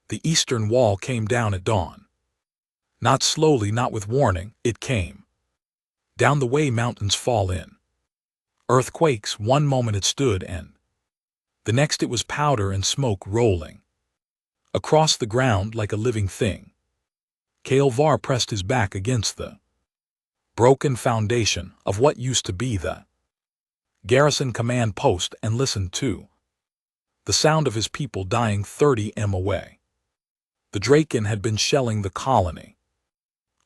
The eastern wall came down at dawn. Not slowly, not with warning, it came. Down the way mountains fall in. Earthquakes, one moment it stood, and the next it was powder and smoke rolling across the ground like a living thing. Kael'var pressed his back against the broken foundation of what used to be the garrison command post and listened to the sound of his people dying 30 m away. The Draken had been shelling the colony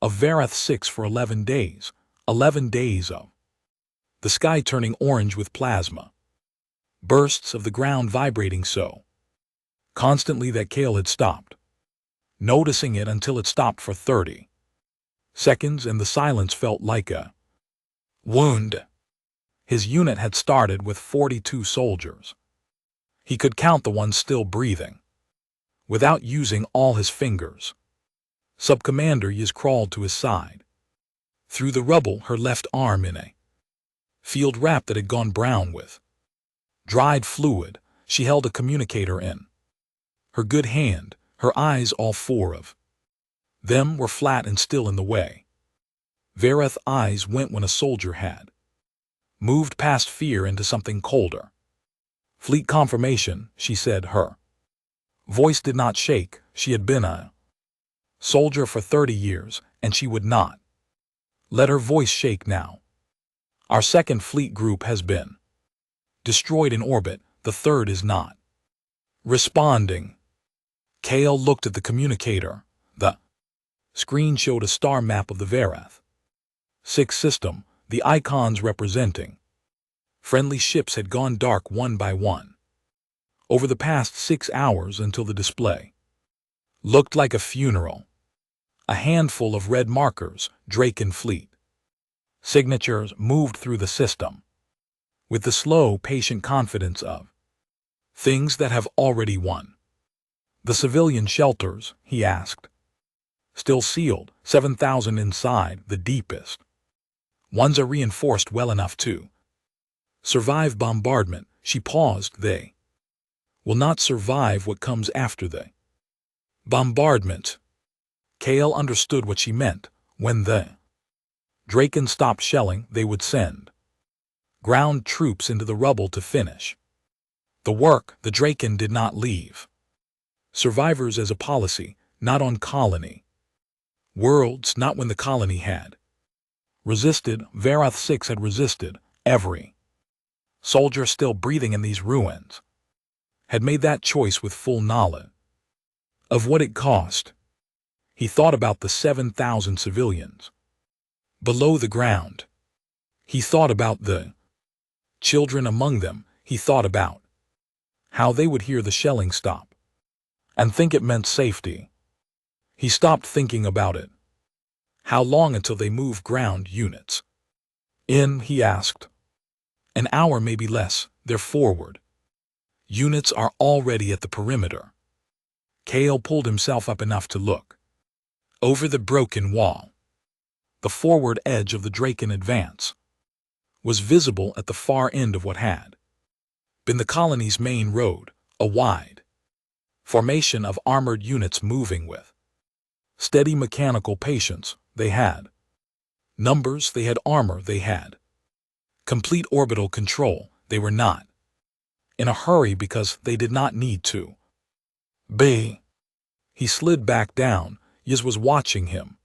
of Varath 6 for 11 days, 11 days of the sky turning orange with plasma, bursts of the ground vibrating so constantly that Kael had stopped noticing it until it stopped for 30 seconds, and the silence felt like a wound. His unit had started with 42 soldiers. He could count the ones still breathing without using all his fingers. Sub-Commander Yiz crawled to his side. Through the rubble, her left arm in a field wrap that had gone brown with dried fluid, she held a communicator in her good hand. Her eyes, all four of them, were flat and still in the way. Varath's eyes went when a soldier had moved past fear into something colder. Fleet confirmation, she said. Her voice did not shake. She had been a soldier for 30 years, and she would not let her voice shake now. Our second fleet group has been destroyed in orbit. The third is not responding. Kael looked at the communicator. The screen showed a star map of the Varath 6 system, the icons representing friendly ships had gone dark one by one over the past 6 hours until the display looked like a funeral. A handful of red markers, Draken fleet signatures, moved through the system with the slow, patient confidence of things that have already won. The civilian shelters, he asked. Still sealed, 7,000 inside, the deepest ones are reinforced well enough to survive bombardment. She paused. They will not survive what comes after the bombardment. Kael understood what she meant. When the Draken stopped shelling, they would send ground troops into the rubble to finish the work. The Draken did not leave survivors as a policy, not on colony worlds, not when the colony had resisted. Varath 6 had resisted. Every soldier still breathing in these ruins had made that choice with full knowledge of what it cost. He thought about the 7,000 civilians below the ground. He thought about the children among them. He thought about how they would hear the shelling stop and think it meant safety. He stopped thinking about it. How long until they move ground units in, he asked. An hour, maybe less. They're forward. Units are already at the perimeter. Kael pulled himself up enough to look over the broken wall. The forward edge of the Draken advance was visible at the far end of what had been the colony's main road, a wide formation of armored units moving with steady mechanical patience. They had numbers, they had armor, they had complete orbital control. They were not in a hurry because they did not need to be. He slid back down. Yiz was watching him.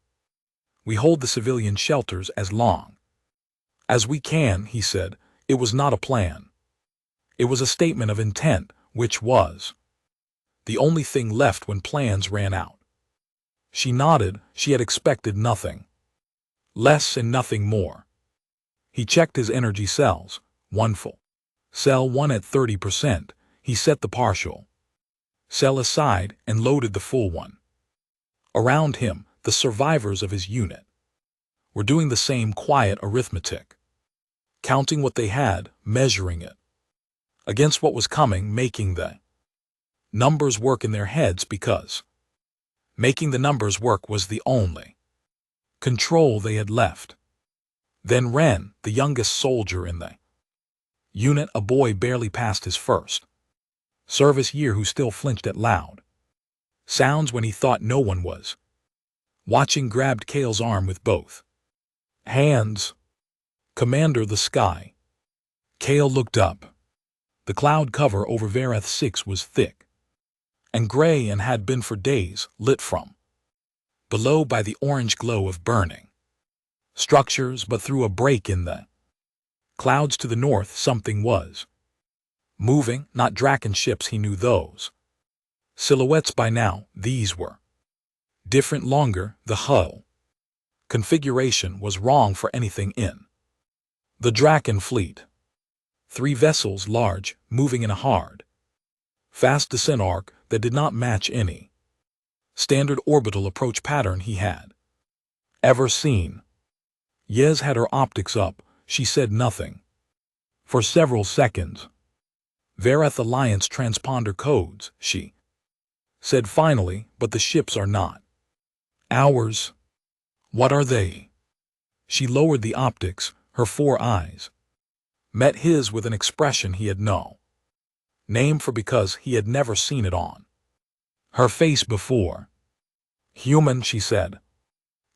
We hold the civilian shelters as long as we can, he said. It was not a plan. It was a statement of intent, which was the only thing left when plans ran out. She nodded. She had expected nothing less and nothing more. He checked his energy cells. One full cell, one at 30%. He set the partial cell aside and loaded the full one. Around him, the survivors of his unit were doing the same quiet arithmetic, counting what they had, measuring it against what was coming, making the numbers work in their heads, because making the numbers work was the only control they had left. Then Ren, the youngest soldier in the unit, a boy barely past his first service year who still flinched at loud Sounds when he thought no one was watching. Grabbed Kale's arm with both hands. Commander, the sky. Kale looked up. The cloud cover over Vareth 6 was thick and gray and had been for days, lit from below by the orange glow of burning structures, but through a break in the clouds to the north something was moving. Not Draken ships, he knew those silhouettes by now. These were different, longer. The hull configuration was wrong for anything in the Draken fleet. 3 vessels, large, moving in a hard, fast descent arc that did not match any standard orbital approach pattern he had ever seen. Yez had her optics up. She said nothing for several seconds. Vareth Alliance transponder codes, she said finally, but the ships are not ours. What are they? She lowered the optics. Her 4 eyes met his with an expression he had no name for because he had never seen it on her face before. Human, she said.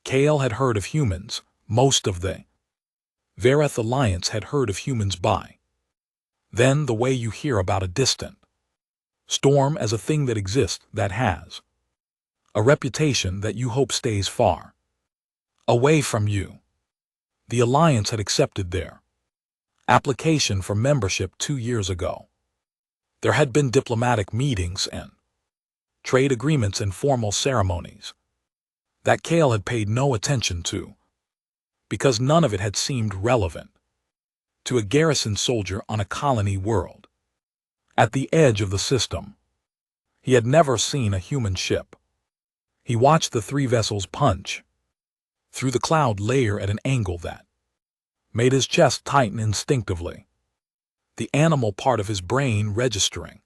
Kale had heard of humans. Most of the Vareth Alliance had heard of humans by then, the way you hear about a distant storm as a thing that exists, that has a reputation that you hope stays far away from you. The Alliance had accepted their application for membership 2 years ago. There had been diplomatic meetings and trade agreements and formal ceremonies that Kale had paid no attention to, because none of it had seemed relevant to a garrison soldier on a colony world at the edge of the system. He had never seen a human ship. He watched the 3 vessels punch through the cloud layer at an angle that made his chest tighten instinctively, the animal part of his brain registering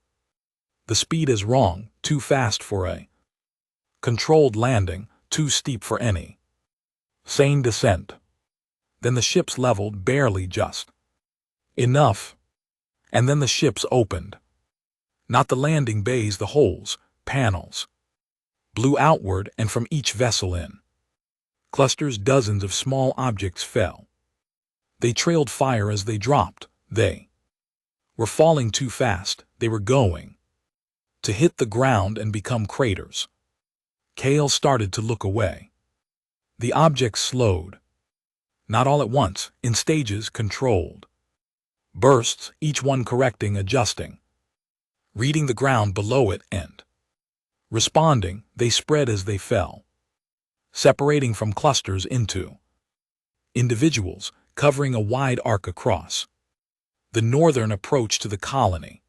the speed as wrong, too fast for a controlled landing, too steep for any sane descent. Then the ships leveled barely, just enough, and then the ships opened. Not the landing bays, the holes, panels blew outward, and from each vessel in clusters dozens of small objects fell. They trailed fire as they dropped. They were falling too fast. They were going to hit the ground and become craters. Kale started to look away. The objects slowed. Not all at once, in stages, controlled bursts, each one correcting, adjusting, reading the ground below it and responding. They spread as they fell, separating from clusters into individuals, covering a wide arc across the northern approach to the colony.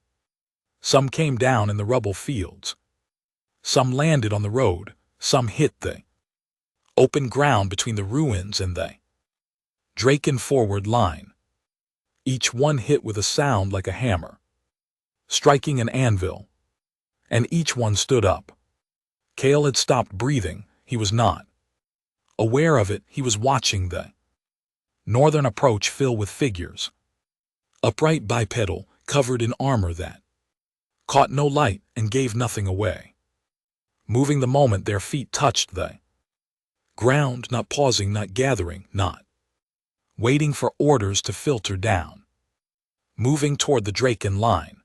Some came down in the rubble fields. Some landed on the road. Some hit the open ground between the ruins and the Draken forward line. Each one hit with a sound like a hammer striking an anvil, and each one stood up. Kale had stopped breathing. He was not aware of it. He was watching the northern approach fill with figures, upright, bipedal, covered in armor that caught no light and gave nothing away, moving the moment their feet touched the ground, not pausing, not gathering, not waiting for orders to filter down, moving toward the Draken line.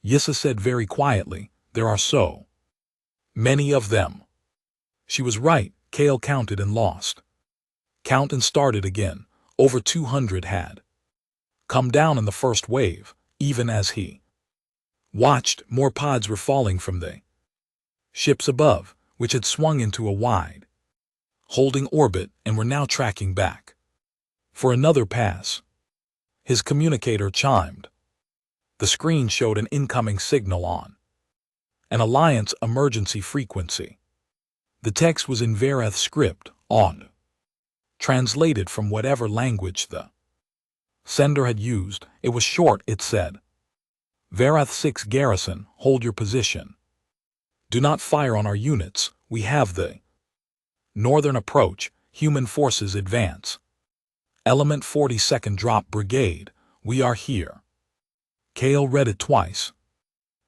Yissa said very quietly, "There are so many of them." She was right. Kale counted and lost count and started again. Over 200 had come down in the first wave. Even as he watched, more pods were falling from the ships above, which had swung into a wide holding orbit and were now tracking back for another pass. His communicator chimed. The screen showed an incoming signal on an Alliance emergency frequency. The text was in Vareth script, on, translated from whatever language the sender had used. It was short. It said, "Vareth 6 garrison, hold your position. Do not fire on our units. We have the northern approach. Human forces advance. Element 42nd Drop Brigade. We are here." Kale read it twice.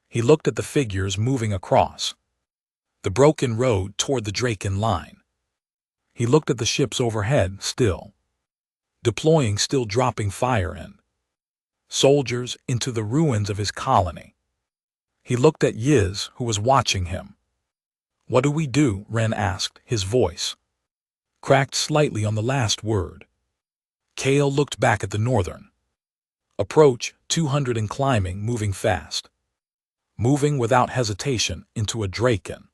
He looked at the figures moving across the broken road toward the Draken line. He looked at the ships overhead, still deploying, still dropping fire and soldiers into the ruins of his colony. He looked at Yiz, who was watching him. "What do we do?" Ren asked, his voice cracked slightly on the last word. Kale looked back at the northern approach, 200 and climbing, moving fast, moving without hesitation into a Draken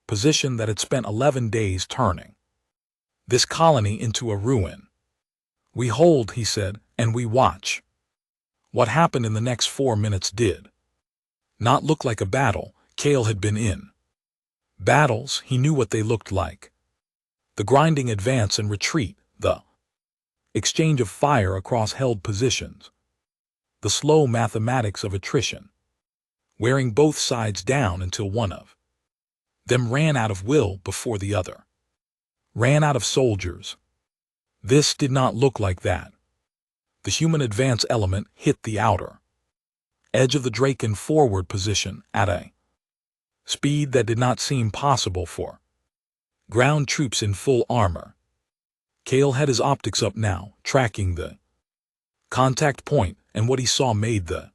position that had spent 11 days turning this colony into a ruin. "We hold," he said, "and we watch." What happened in the next 4 minutes did not look like a battle. Kale had been in battles, he knew what they looked like. The grinding advance and retreat, the exchange of fire across held positions, the slow mathematics of attrition, wearing both sides down until one of them ran out of will before the other ran out of soldiers. This did not look like that. The human advance element hit the outer edge of the Draken forward position at a speed that did not seem possible for ground troops in full armor. Kale had his optics up now, tracking the contact point, and what he saw made the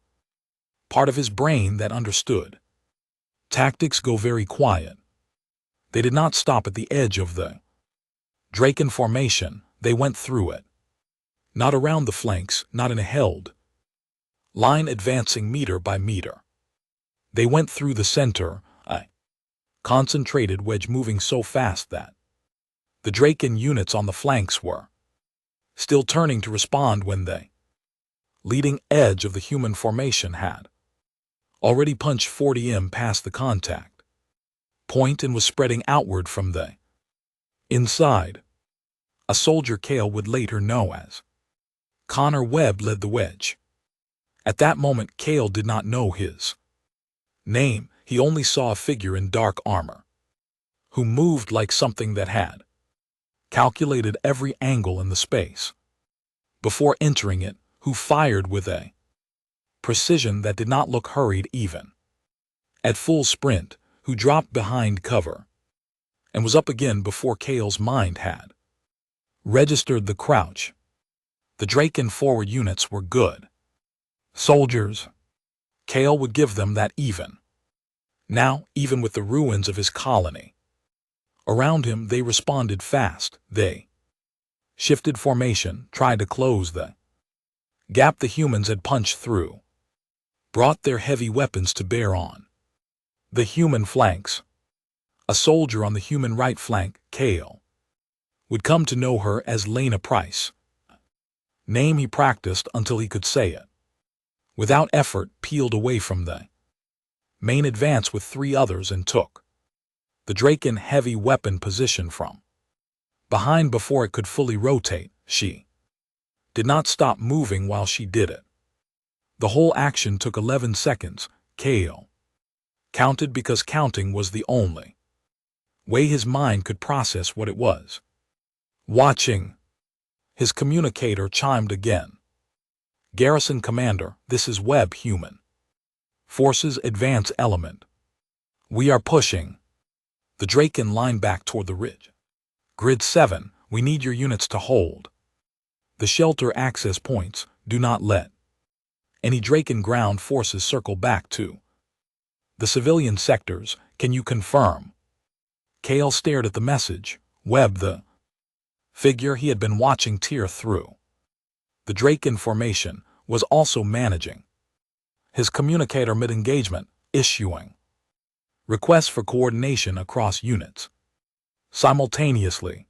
part of his brain that understood tactics go very quiet. They did not stop at the edge of the Draken formation, they went through it. Not around the flanks, not in a held line advancing meter by meter. They went through the center, a concentrated wedge moving so fast that the Draken units on the flanks were still turning to respond when the leading edge of the human formation had already punched 40 past the contact point and was spreading outward from the inside. A soldier Kale would later know as Connor Webb led the wedge. At that moment Kale did not know his name, he only saw a figure in dark armor, who moved like something that had calculated every angle in the space before entering it, who fired with a precision that did not look hurried even at full sprint, who dropped behind cover and was up again before Kale's mind had registered the crouch. The Draken forward units were good soldiers. Kale would give them that even now, even with the ruins of his colony around him. They responded fast. They shifted formation, tried to close the gap the humans had punched through, brought their heavy weapons to bear on the human flanks. A soldier on the human right flank, Kale, would come to know her as Lena Price. Name he practiced until he could say it without effort, peeled away from the main advance with 3 others and took the Draken heavy weapon position from behind before it could fully rotate. She did not stop moving while she did it. The whole action took 11 seconds. Kale counted because counting was the only way his mind could process what it was watching. His communicator chimed again. "Garrison Commander, this is Webb, Human Forces Advance Element. We are pushing the Draken line back toward the ridge. Grid 7, we need your units to hold the shelter access points. Do not let any Draken ground forces circle back to the civilian sectors. Can you confirm?" Kale stared at the message. Webb, the figure he had been watching tear through the Draken formation, was also managing his communicator mid-engagement, issuing requests for coordination across units simultaneously.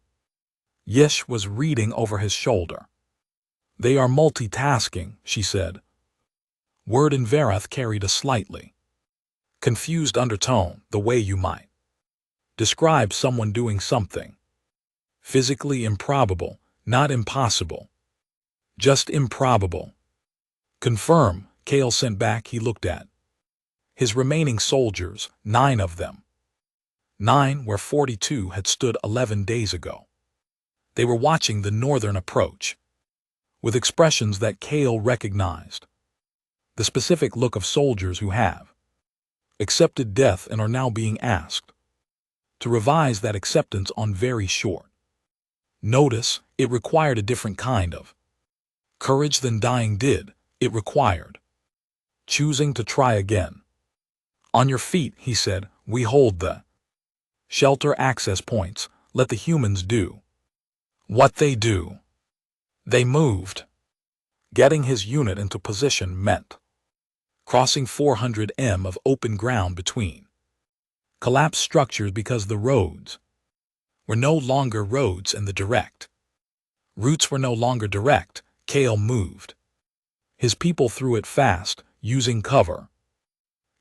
Yish was reading over his shoulder. "They are multitasking," she said. Word in Varath carried a slightly confused undertone, the way you might describe someone doing something physically improbable, not impossible, just improbable. "Confirm," Kale sent back. He looked at his remaining soldiers, 9 of them. 9 where 42 had stood 11 days ago. They were watching the northern approach with expressions that Kale recognized. The specific look of soldiers who have accepted death and are now being asked to revise that acceptance on very short notice. It required a different kind of courage than dying did. It required choosing to try again. On your feet, he said, we hold the shelter access points. Let the humans do what they do. They moved. Getting his unit into position meant crossing 400 m of open ground between collapsed structures because the roads were no longer roads and the direct routes were no longer direct. Kale moved his people through it fast, using cover,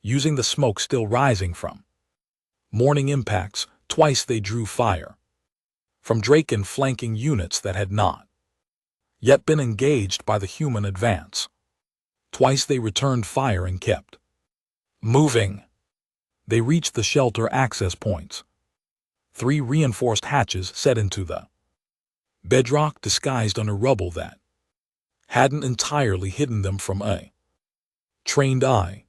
using the smoke still rising from morning impacts. Twice they drew fire from Draken flanking units that had not yet been engaged by the human advance. Twice they returned fire and kept moving. They reached the shelter access points. 3 reinforced hatches set into the bedrock disguised under rubble that hadn't entirely hidden them from a trained eye.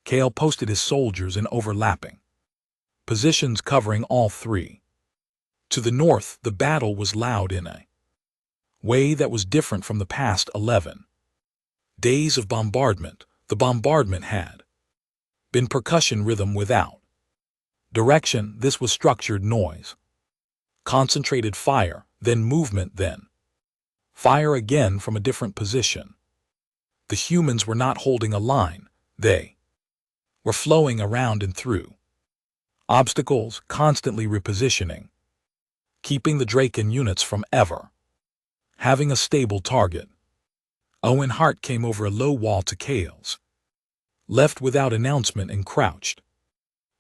Kale posted his soldiers in overlapping positions covering all 3. To the north, the battle was loud in a way that was different from the past 11 days of bombardment. The bombardment had been percussion rhythm without direction. This was structured noise. Concentrated fire, then movement, then fire again from a different position. The humans were not holding a line. They were flowing around and through obstacles, constantly repositioning, keeping the Draken units from ever having a stable target. Owen Hart came over a low wall to Kale's left without announcement and crouched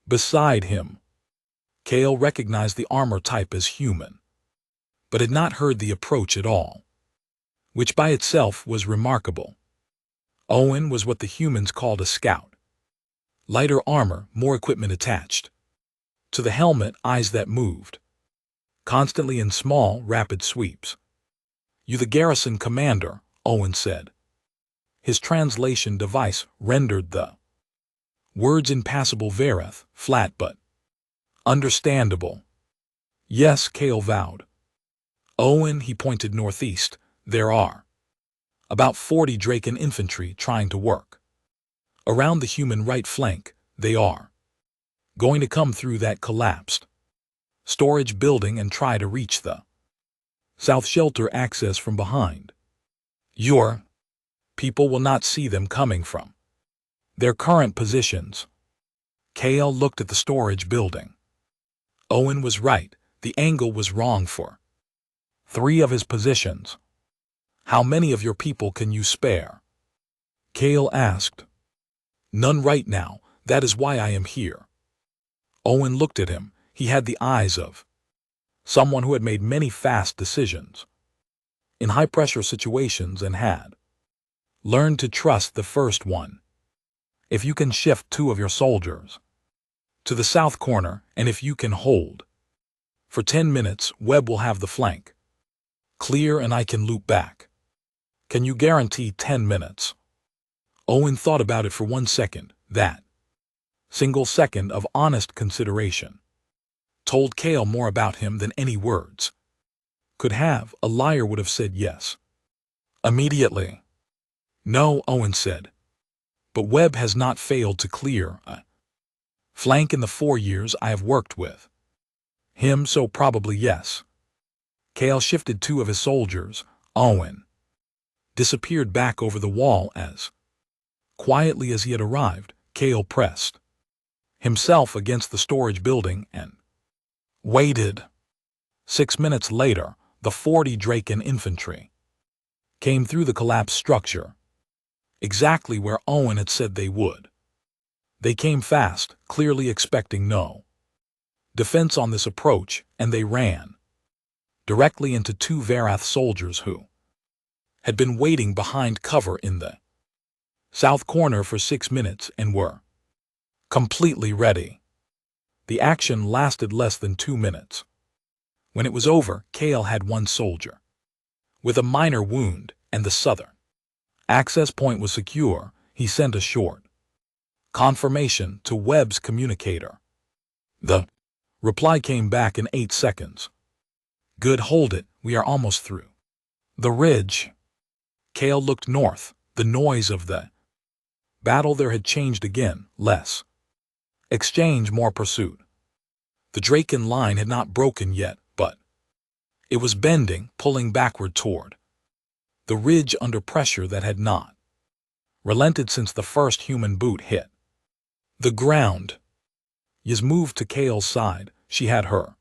beside him. Kale recognized the armor type as human, but had not heard the approach at all, which by itself was remarkable. Owen was what the humans called a scout. Lighter armor, more equipment attached to the helmet, eyes that moved constantly in small, rapid sweeps. You the garrison commander, Owen said. His translation device rendered the words impassable Vareth, flat but understandable. Yes, Kale vowed. Owen, he pointed northeast. There are about 40 Draken infantry trying to work around the human right flank. They are going to come through that collapsed storage building and try to reach the south shelter access from behind. Your people will not see them coming from their current positions. Kale looked at the storage building. Owen was right. The angle was wrong for 3 of his positions. How many of your people can you spare? Kale asked. None right now. That is why I am here. Owen looked at him. He had the eyes of someone who had made many fast decisions in high-pressure situations and had learned to trust the first one. If you can shift 2 of your soldiers to the south corner, and if you can hold for 10 minutes, Webb will have the flank clear and I can loop back. Can you guarantee 10 minutes? Owen thought about it for 1 second. That single second of honest consideration told Kale more about him than any words could have. A liar would have said yes immediately. No, Owen said. But Webb has not failed to clear a flank in the 4 years I have worked with him, so probably yes. Kale shifted 2 of his soldiers. Owen disappeared back over the wall as quietly as he had arrived. Kale pressed himself against the storage building and waited. 6 minutes later, the 40 Draken infantry came through the collapsed structure, exactly where Owen had said they would. They came fast, clearly expecting no defense on this approach, and they ran directly into 2 Varath soldiers who had been waiting behind cover in the south corner for 6 minutes and were completely ready. The action lasted less than 2 minutes. When it was over, Kale had 1 soldier with a minor wound, and the southern access point was secure. He sent a short confirmation to Webb's communicator. The Reply came back in 8 seconds. Good, hold it, we are almost through. The ridge. Kale looked north. The noise of the battle there had changed again, less exchange, more pursuit. The Draken line had not broken yet, but it was bending, pulling backward toward the ridge under pressure that had not relented since the first human boot hit the ground. Yiz moved to Kale's side. She had her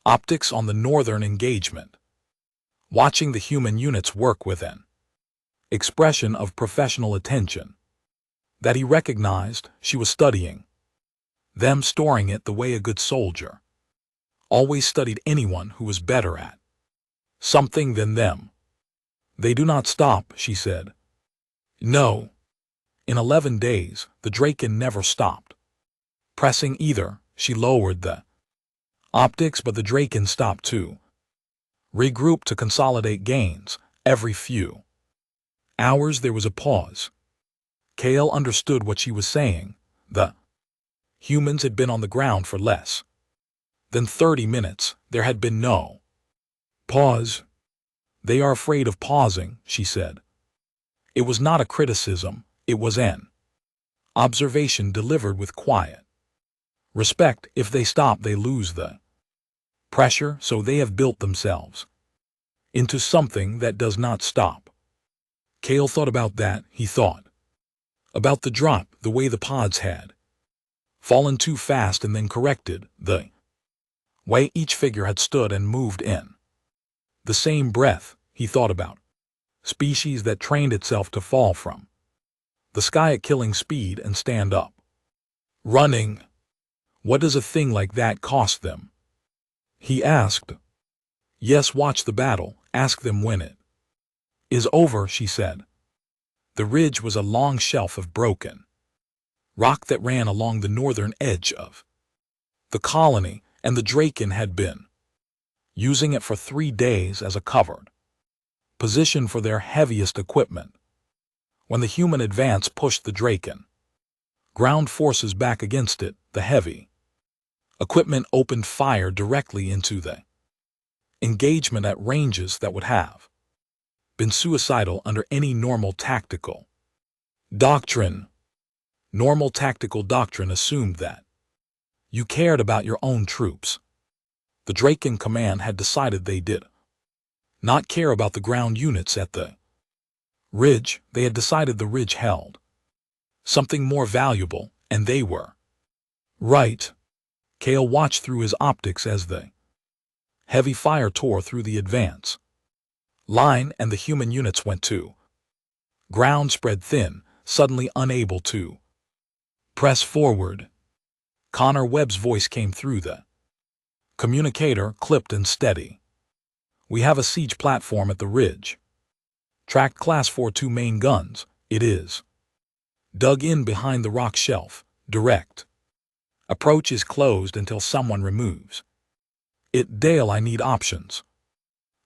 optics on the northern engagement, watching the human units work with an expression of professional attention that he recognized. She was studying them, storing it the way a good soldier always studied anyone who was better at something than them. They do not stop, she said. No. In 11 days, the Draken never stopped pressing either. She lowered the optics, but the Draken stopped too. Regrouped to consolidate gains. Every few hours there was a pause. Kale understood what she was saying. The humans had been on the ground for less than 30 minutes. There had been no pause. They are afraid of pausing, she said. It was not a criticism, it was an observation delivered with quiet respect. If they stop, they lose the pressure, so they have built themselves into something that does not stop. Kale thought about that. He thought about the drop, the way the pods had fallen too fast and then corrected, the way each figure had stood and moved in the same breath. He thought about species that trained itself to fall from the sky at killing speed and stand up running. What does a thing like that cost them? He asked. Yes, watch the battle. Ask them when it is over, she said. The ridge was a long shelf of broken rock that ran along the northern edge of the colony, and the Draken had been using it for 3 days as a covered position for their heaviest equipment. When the human advance pushed the Draken ground forces back against it, the heavy equipment opened fire directly into the engagement at ranges that would have been suicidal under any normal tactical doctrine. Normal tactical doctrine assumed that you cared about your own troops. The Draken command had decided they did not care about the ground units at the ridge. They had decided the ridge held something more valuable, and they were right. Kale watched through his optics as the heavy fire tore through the advance line and the human units went to ground, spread thin, suddenly unable to press forward. Connor Webb's voice came through the communicator, clipped and steady. We have a siege platform at the ridge. Tracked Class 4-2 main guns. It is dug in behind the rock shelf. Direct approach is closed until someone removes it. Dale, I need options.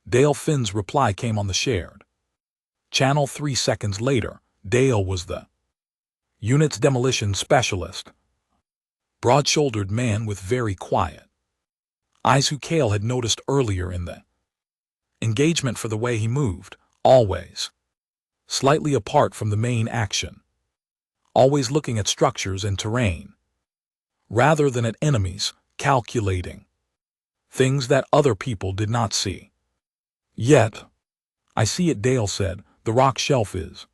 Dale Finn's reply came on the shared channel 3 seconds later. Dale was the unit's demolition specialist. Broad-shouldered man with very quiet eyes who Kale had noticed earlier in the engagement for the way he moved, always slightly apart from the main action, always looking at structures and terrain rather than at enemies, calculating things that other people did not see. Yet, I see it, Dale said. The rock shelf is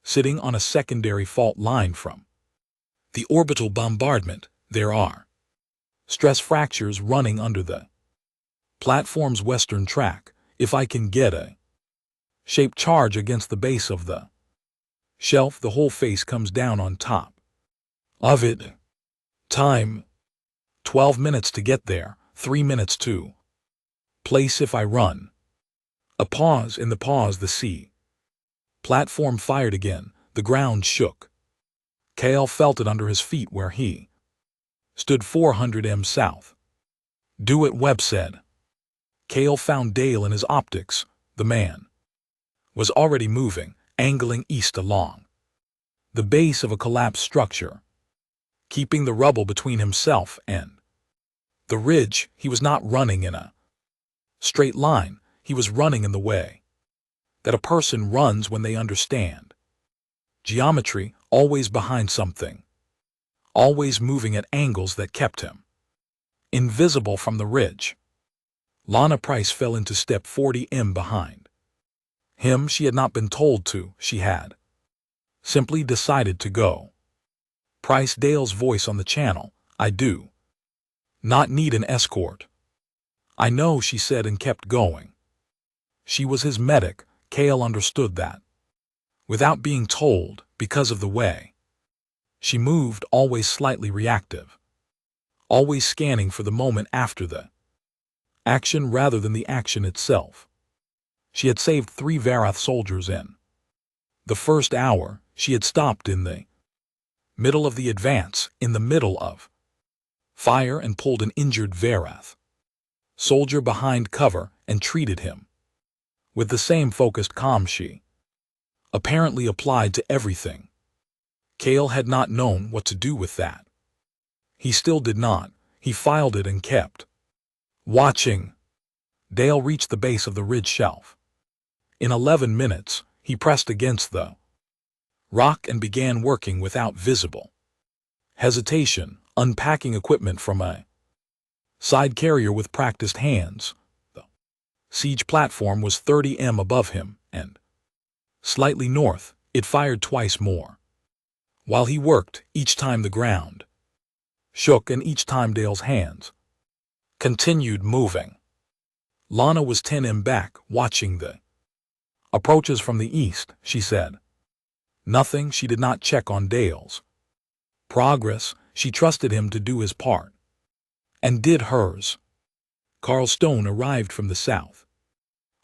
sitting on a secondary fault line from the orbital bombardment. There are stress fractures running under the platform's western track. If I can get a shaped charge against the base of the shelf, the whole face comes down on top of it. Time: 12 minutes to get there, 3 minutes to place if I run. A pause. In the pause, the sea platform fired again. The ground shook. Kale felt it under his feet where he stood 400 m south. Do it, Webb said. Kale found Dale in his optics. The man was already moving, angling east along the base of a collapsed structure, keeping the rubble between himself and The ridge, he was not running in a straight line, he was running in the way that a person runs when they understand geometry, always behind something, always moving at angles that kept him invisible from the ridge. Lana Price fell into step 40 behind him. She had not been told to, she had simply decided to go. Price, Dale's voice on the channel. I do not need an escort. I know, she said and kept going. She was his medic. Cale understood that. Without being told, because of the way she moved, always slightly reactive, always scanning for the moment after the action rather than the action itself. She had saved 3 Varath soldiers in the first hour. She had stopped in the middle of the advance, in the middle of fire, and pulled an injured Varath soldier behind cover and treated him with the same focused calm she apparently applied to everything. Cale had not known what to do with that. He still did not. He filed it and kept watching. Dale reached the base of the ridge shelf. In 11 minutes, he pressed against the rock and began working without visible hesitation, unpacking equipment from a side carrier with practiced hands. The siege platform was 30 above him, and slightly north, it fired twice more. While he worked, each time the ground shook and each time Dale's hands continued moving. Lana was 10 back, watching the approaches from the east, she said. Nothing. She did not check on Dale's progress. She trusted him to do his part, and did hers. Carl Stone arrived from the south.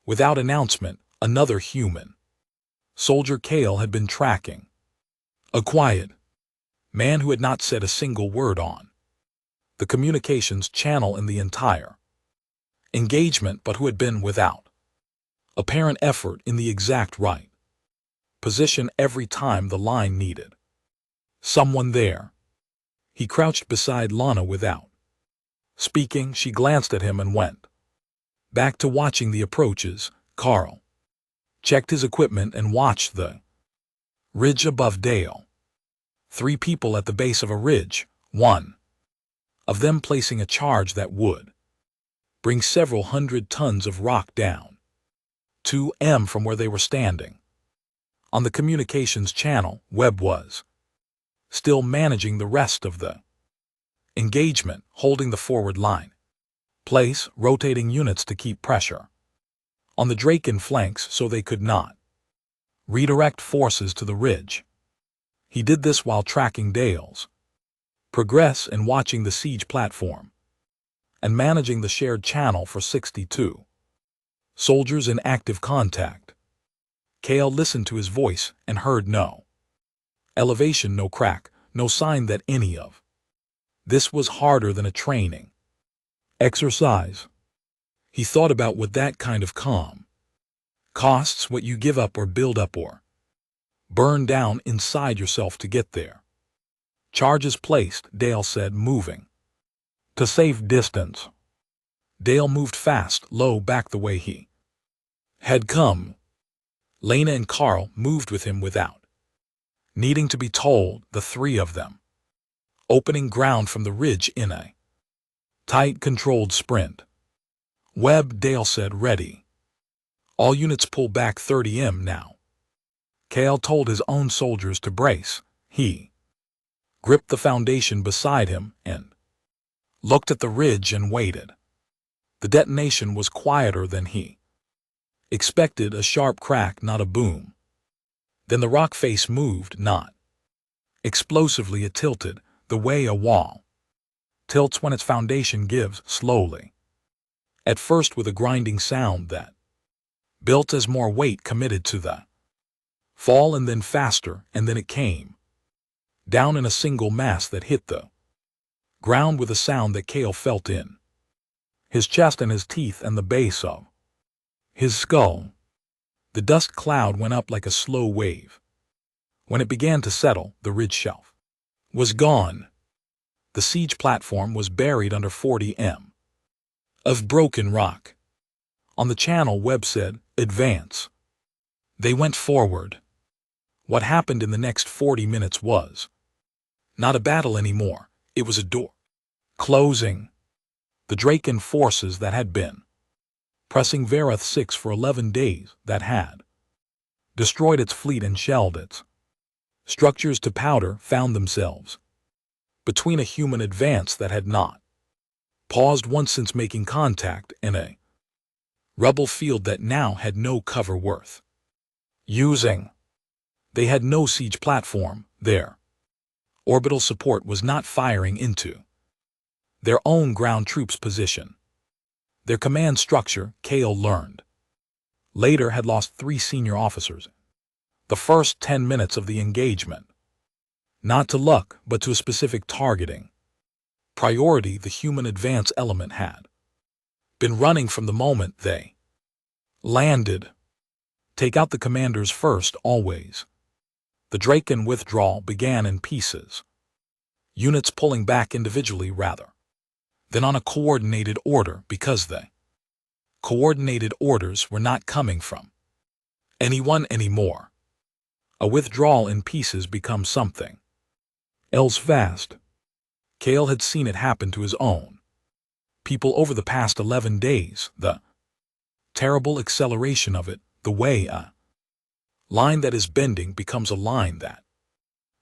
Without announcement, another human soldier Cale had been tracking. A quiet man who had not said a single word on the communications channel in the entire engagement, but who had been without apparent effort in the exact right position every time the line needed someone there. He crouched beside Lana without speaking. She glanced at him and went back to watching the approaches. Carl checked his equipment and watched the ridge above Dale. 3 people at the base of a ridge, 1 of them placing a charge that would bring several hundred tons of rock down 2 from where they were standing. On the communications channel, Webb was still managing the rest of the engagement, holding the forward line place, rotating units to keep pressure on the Draken flanks so they could not redirect forces to the ridge. He did this while tracking Dale's progress and watching the siege platform, and managing the shared channel for 62 soldiers in active contact. Cale listened to his voice and heard no elevation, no crack, no sign that any of this was harder than a training exercise. He thought about what that kind of calm costs, what you give up or build up or burn down inside yourself to get there. Charges placed, Dale said, moving to save distance. Dale moved fast, low back the way he had come. Lena and Carl moved with him without needing to be told, the 3 of them opening ground from the ridge in a tight, controlled sprint. Webb, Dale said, ready. All units pull back 30 now. Cale told his own soldiers to brace. He gripped the foundation beside him and looked at the ridge and waited. The detonation was quieter than he expected, a sharp crack, not a boom. Then the rock face moved, not explosively. It tilted, the way a wall tilts when its foundation gives, slowly. At first with a grinding sound that built as more weight committed to the fall, and then faster, and then it came down in a single mass that hit the ground with a sound that Cale felt in his chest and his teeth and the base of his skull. The dust cloud went up like a slow wave. When it began to settle, the ridge shelf was gone. The siege platform was buried under 40 m of broken rock. On the channel, Webb said, "Advance." They went forward. What happened in the next 40 minutes was not a battle anymore. It was a door closing. The Draken forces that had been pressing Varath 6 for 11 days, that had destroyed its fleet and shelled its structures to powder, found themselves between a human advance that had not paused once since making contact and a rubble field that now had no cover worth using. They had no siege platform. Their orbital support was not firing into their own ground troops' position. Their command structure, Kale learned later, had lost 3 senior officers the first 10 minutes of the engagement. Not to luck, but to a specific targeting priority the human advance element had been running from the moment they landed. Take out the commanders first, always. The Draken withdrawal began in pieces, units pulling back individually rather than on a coordinated order, because the coordinated orders were not coming from anyone anymore. A withdrawal in pieces becomes something else fast. Kale had seen it happen to his own people over the past 11 days, the terrible acceleration of it, the way a line that is bending becomes a line that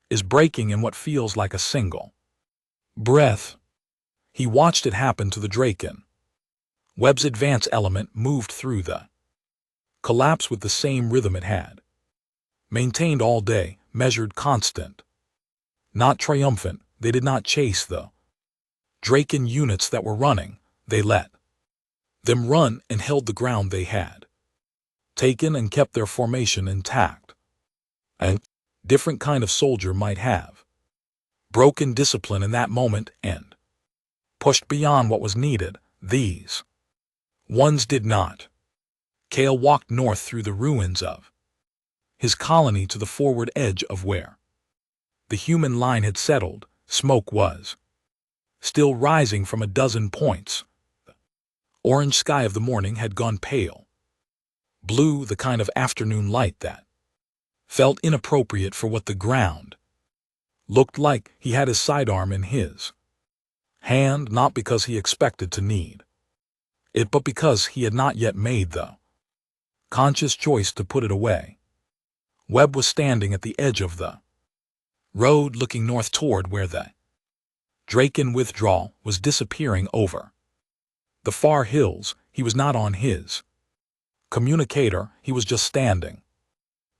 is breaking in what feels like a single breath. He watched it happen to the Draken. Webb's advance element moved through the collapse with the same rhythm it had maintained all day, measured, constant. Not triumphant. They did not chase the Draken units that were running. They let them run and held the ground they had taken and kept their formation intact. A different kind of soldier might have broken discipline in that moment and pushed beyond what was needed. These ones did not. Kale walked north through the ruins of his colony to the forward edge of where the human line had settled. Smoke was still rising from a dozen points. The orange sky of the morning had gone pale blue, the kind of afternoon light that felt inappropriate for what the ground looked like. He had his sidearm in his hand, not because he expected to need it, but because he had not yet made the conscious choice to put it away. Webb was standing at the edge of the road, looking north toward where the Draken withdrawal was disappearing over the far hills. He was not on his communicator. He was just standing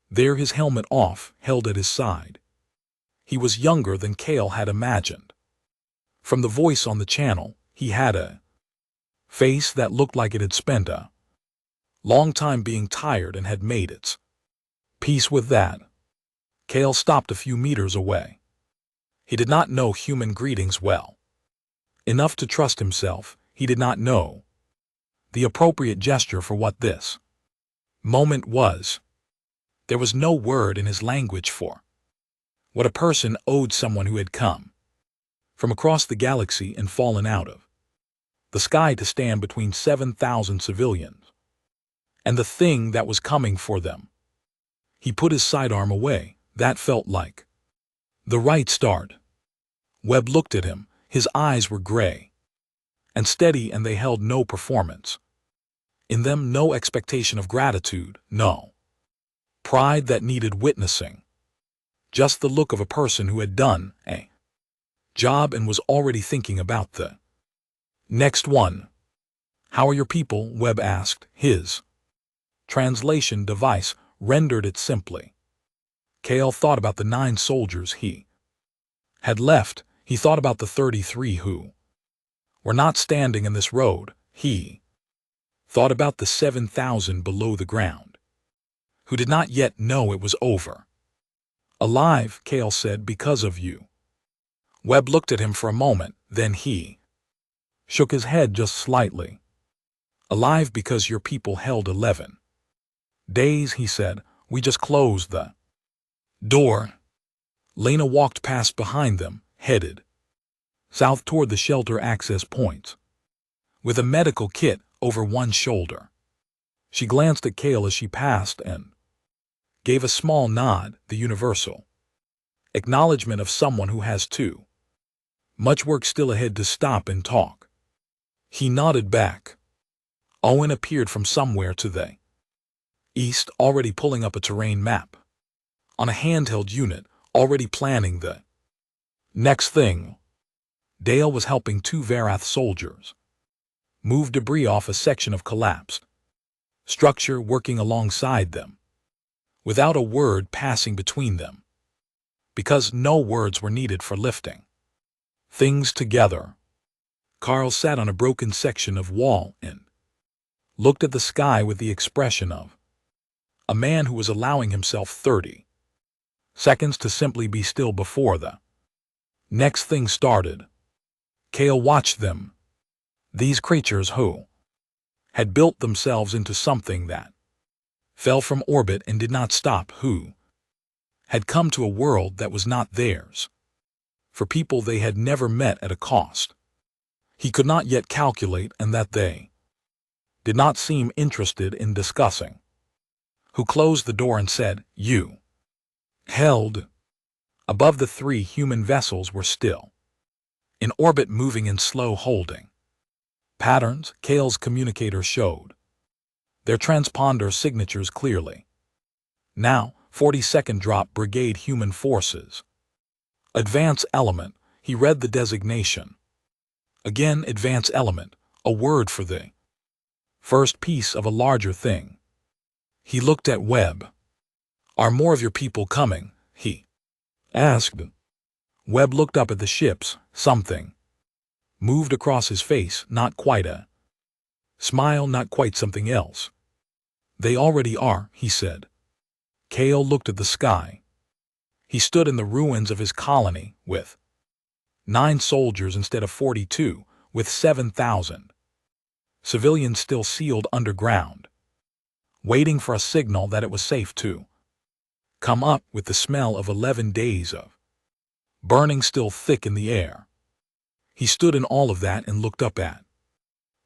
there, his helmet off, held at his side. He was younger than Kale had imagined. From the voice on the channel, he had a face that looked like it had spent a long time being tired and had made its peace with that. Kale stopped a few meters away. He did not know human greetings well enough to trust himself. He did not know the appropriate gesture for what this moment was. There was no word in his language for what a person owed someone who had come from across the galaxy and fallen out of the sky to stand between 7,000 civilians and the thing that was coming for them. He put his sidearm away. That felt like the right start. Webb looked at him. His eyes were gray and steady, and they held no performance in them, no expectation of gratitude, no pride that needed witnessing. Just the look of a person who had done a job and was already thinking about the next one. "How are your people?" Webb asked. His translation device rendered it simply. Kale thought about the 9 soldiers he had left. He thought about the 33 who were not standing in this road. He thought about the 7,000 below the ground who did not yet know it was over. "Alive," Kale said, "because of you." Webb looked at him for a moment, then he shook his head just slightly. "Alive because your people held 11 days," he said. "We just closed the door." Lena walked past behind them, headed south toward the shelter access points, with a medical kit over one shoulder. She glanced at Cale as she passed and gave a small nod, the universal acknowledgement of someone who has too much work still ahead to stop and talk. He nodded back. Owen appeared from somewhere to the east, already pulling up a terrain map on a handheld unit, already planning the next thing. Dale was helping two Varath soldiers move debris off a section of collapsed structure, working alongside them, without a word passing between them, because no words were needed for lifting things together. Carl sat on a broken section of wall and looked at the sky with the expression of a man who was allowing himself 30 seconds to simply be still before the next thing started. Cale watched them, these creatures who had built themselves into something that fell from orbit and did not stop, who had come to a world that was not theirs, for people they had never met at a cost he could not yet calculate, and that they did not seem interested in discussing, who closed the door and said, "You." Held above the three human vessels were still in orbit, moving in slow holding patterns. Cale's communicator showed their transponder signatures clearly. Now, 42nd Drop Brigade Human Forces. Advance Element. He read the designation. Again, Advance Element, a word for the first piece of a larger thing. He looked at Webb. "Are more of your people coming?" he asked. Webb looked up at the ships. Something moved across his face, not quite a smile, not quite something else. "They already are," he said. Cale looked at the sky. He stood in the ruins of his colony with 9 soldiers instead of 42, with 7,000 civilians still sealed underground, waiting for a signal that it was safe to come up, with the smell of 11 days of burning still thick in the air. He stood in all of that and looked up at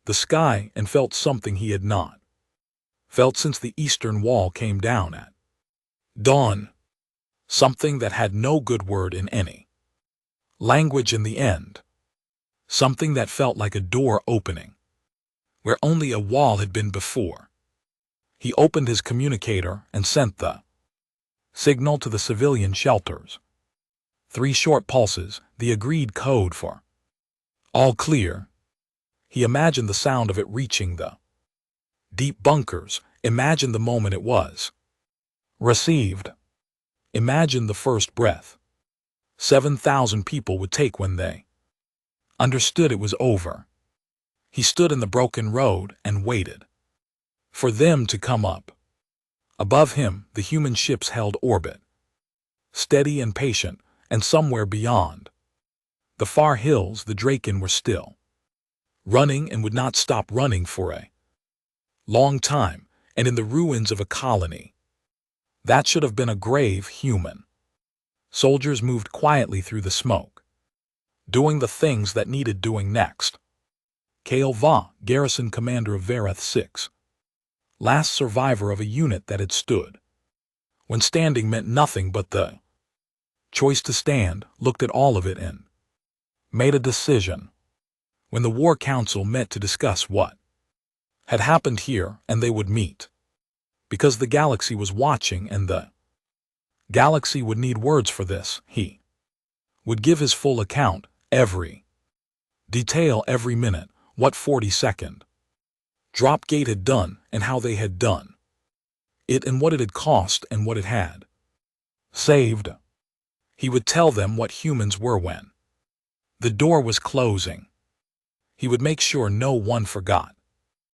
the sky and felt something he had not felt since the eastern wall came down at dawn. Something that had no good word in any language in the end. Something that felt like a door opening where only a wall had been before. He opened his communicator and sent the signal to the civilian shelters. 3 short pulses, the agreed code for all clear. He imagined the sound of it reaching the deep bunkers. Imagined the moment it was received. Imagined the first breath 7,000 people would take when they understood it was over. He stood in the broken road and waited for them to come up. Above him, the human ships held orbit, steady and patient, and somewhere beyond the far hills, the Draken were still running and would not stop running for a long time, and in the ruins of a colony that should have been a grave, human soldiers moved quietly through the smoke, doing the things that needed doing next. Cale Va, garrison commander of Varath 6, last survivor of a unit that had stood when standing meant nothing but the choice to stand, looked at all of it and made a decision. When the War Council met to discuss what had happened here, and they would meet because the galaxy was watching, and the galaxy would need words for this, he would give his full account, every detail, every minute, what 42nd Dropgate had done and how they had done it, and what it had cost and what it had saved. He would tell them what humans were when the door was closing. He would make sure no one forgot.